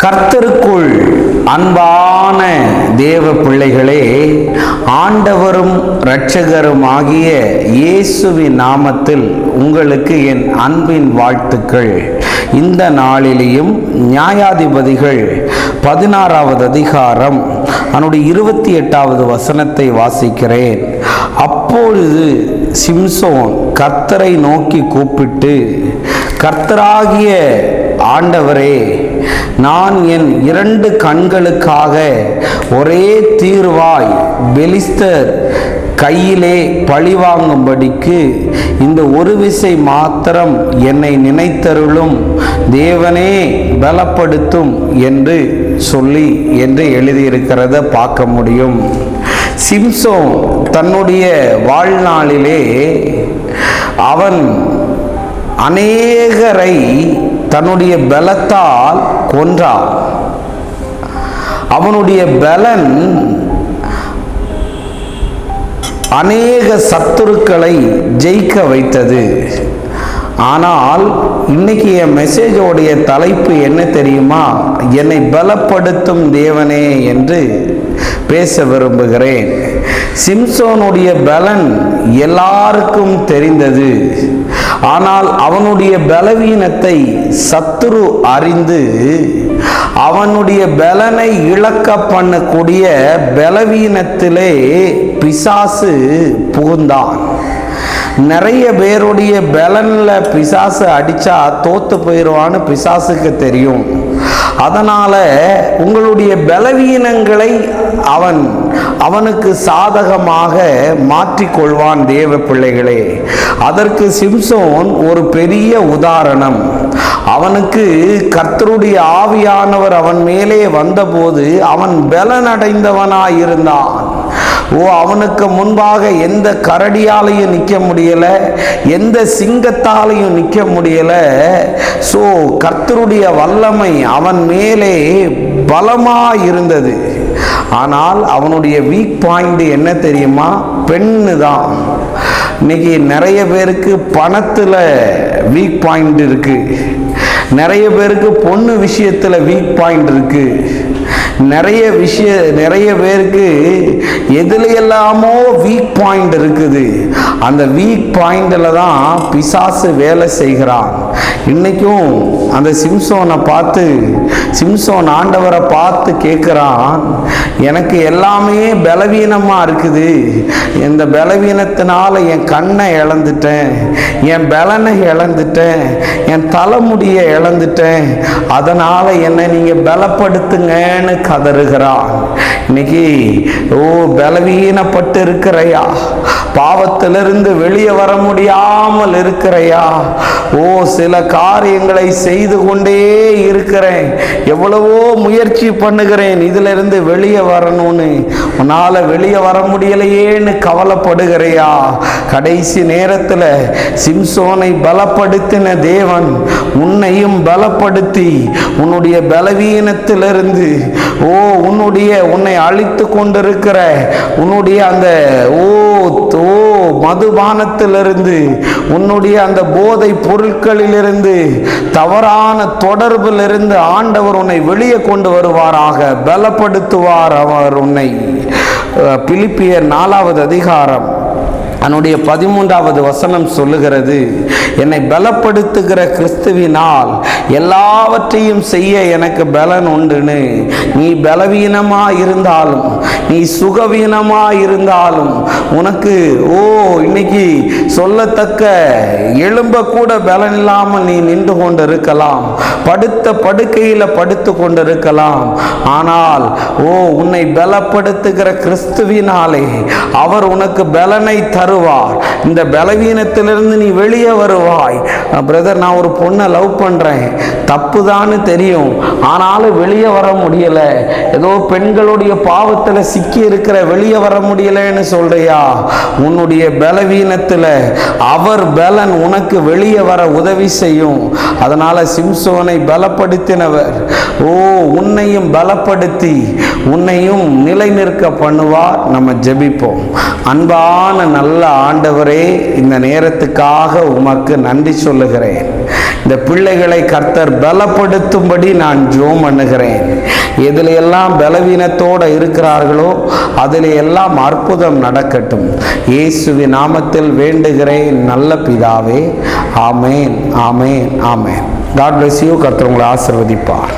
கர்த்தருக்குள் அன்பான தேவ பிள்ளைகளே, ஆண்டவரும் இரட்சகரும் ஆகிய இயேசுவின் நாமத்தில் உங்களுக்கு என் அன்பின் வாழ்த்துக்கள். இந்த நாளிலேயும் நியாயாதிபதிகள் 16வது அதிகாரம் அதனுடைய 28வது வசனத்தை வாசிக்கிறேன். அப்பொழுது சிம்சோன் கர்த்தரை நோக்கி கூப்பிட்டு, கர்த்தராகிய ஆண்டவரே, நான் என் 2 கண்களுக்காக ஒரே தீர்வாய் பெலிஸ்தர் கையிலே பழிவாங்கும்படிக்கு இந்த ஒரு விசை மாத்திரம் என்னை நினைத்தருளும், தேவனே பலப்படுத்தும் என்று சொல்லி எழுதியிருக்கிறத பார்க்க முடியும். சிம்சோன் தன்னுடைய வாழ்நாளிலே அவன் அநேகரை தன்னுடைய பலத்தால் கொன்றான். அவனுடைய பலன் அநேக சத்துருக்களை ஜெயிக்க வைத்தது. ஆனால் இன்னைக்கு என் மெசேஜோடைய தலைப்பு என்ன தெரியுமா? என்னை பலப்படுத்தும் தேவனே என்று பேச விரும்புகிறேன். சிம்சோனுடைய பலன் எல்லாருக்கும் தெரிந்தது. ஆனால் அவனுடைய பலவீனத்தை சத்துரு அறிந்து அவனுடைய பலனை இழக்க பண்ணக்கூடிய பலவீனத்திலே பிசாசு புகுந்தான். நிறைய பேருடைய பலன்ல பிசாசு அடிச்சா தோத்து போயிடுவான்னு பிசாசுக்கு தெரியும். அதனால உங்களுடைய பலவீனங்களை அவனுக்கு சாதகமாக மாற்றிக்கொள்வான் தேவ பிள்ளைகளே. அதற்கு சிம்சோன் ஒரு பெரிய உதாரணம். அவனுக்கு கர்த்தருடைய ஆவியானவர் அவன் மேலே வந்தபோது அவன் பலனடைந்தவனாயிருந்தான். அவனுக்கு முன்பாக எந்த கரடியாலையும் நிற்க முடியல, எந்த சிங்கத்தாலையும் நிற்க முடியல. கர்த்தருடைய வல்லமை அவன் மேலே பலமா இருந்தது. ஆனால் அவனுடைய வீக் பாயிண்ட் என்ன தெரியுமா? பெண்ணு தான். இன்னைக்கு நிறைய பேருக்கு பணத்தில் வீக் பாயிண்ட் இருக்கு, நிறைய பேருக்கு பொண்ணு விஷயத்தில் வீக் பாயிண்ட் இருக்கு, நிறைய பேருக்கு எதுலையெல்லாமோ வீக் பாயிண்ட் இருக்குது. அந்த வீக் பாயிண்டில் தான் பிசாசு வேலை செய்கிறான். இன்னைக்கும் அந்த சிம்சோனை பார்த்து, சிம்சோன் ஆண்டவரை பார்த்து கேட்குறான், எனக்கு எல்லாமே பலவீனமாக இருக்குது, இந்த பலவீனத்தினால என் கண்ணை இழந்துட்டேன், என் பலனை இழந்துட்டேன், என் தலைமுடியை இழந்துட்டேன், அதனால் என்னை நீங்கள் பலப்படுத்துங்கன்னு கதறுகிறான். இன்னைக்கு பலவீனப்பட்டு இருக்கிறையா? பாவத்திலிருந்து வெளியே வர முடியாமல் இருக்கிறையா? சில காரியங்களை செய்து கொண்டே இருக்கிறேன், எவ்வளவோ முயற்சி பண்ணுகிறேன், இதுல இருந்து வெளியே வரணும்னு, உன்னால வெளியே வர முடியலையேன்னு கவலைப்படுகிறையா? கடைசி நேரத்தில் சிம்சோனை பலப்படுத்தின தேவன் உன்னையும் பலப்படுத்தி உன்னுடைய பலவீனத்திலிருந்து உன்னை அழித்து கொண்டிருக்கிற உன்னுடைய அந்த மதுபானத்திலிருந்து, உன்னுடைய அந்த போதை பொருட்களிலிருந்து, தவறான தொடர்பிலிருந்து ஆண்டவர் உன்னை வெளியே கொண்டு வருவாராக, பலப்படுத்துவார் அவர் உன்னை. பிலிப்பியர் 4வது அதிகாரம் அதனுடைய 13வது வசனம் சொல்லுகிறது, என்னை பலப்படுத்துகிற கிறிஸ்துவினால் எல்லாவற்றையும் செய்ய எனக்கு பலன் உண்டுன்னு. நீ பலவீனமா இருந்தாலும், நீ சுகவீனமா இருந்தாலும், உனக்கு இன்னைக்கு சொல்லத்தக்க எலும்ப கூட பலன் இல்லாமல் நீ நின்று கொண்டு இருக்கலாம், படுத்த படுக்கையில் படுத்து கொண்டு இருக்கலாம். ஆனால் உன்னை பலப்படுத்துகிற கிறிஸ்துவினாலே அவர் உனக்கு பலனை தருவார். இந்த பலவீனத்திலிருந்து நீ வெளியே வருவாய். பிரதர், நான் ஒரு பொண்ணை லவ் பண்றேன், தப்புதான்னு தெரியும், ஆனாலும் வெளியே வர முடியல, ஏதோ பெண்களுடைய பாவத்தில் சிக்கி இருக்கிற, வெளியே வர முடியலன்னு சொல்றியா? உன்னுடைய பலவீனத்தில் அவர் பலன் உனக்கு வெளியே வர உதவி செய்யும். அதனால சிம்சோனை பலப்படுத்தினவர் உன்னையும் பலப்படுத்தி உன்னையும் நிலை நிற்க பண்ணுவார். நம்ம ஜெபிப்போம். அன்பான நல்ல நல்ல ஆண்டவரே, இந்த நேரத்துக்காக உமக்கு நன்றி சொல்லுகிறேன். இந்த பிள்ளைகளை கர்த்தர் பலப்படுத்தும்படி நான் ஜெபம் பண்ணுகிறேன். எதில் எல்லாம் பலவீனத்தோடு இருக்கிறார்களோ அதில் எல்லாம் அற்புதம் நடக்கட்டும். இயேசுவின் நாமத்தில் வேண்டுகிறேன் நல்ல பிதாவே. ஆமேன், ஆமேன், ஆமேன். God bless you. கர்த்தர் உங்களை ஆசீர்வதிப்பார்.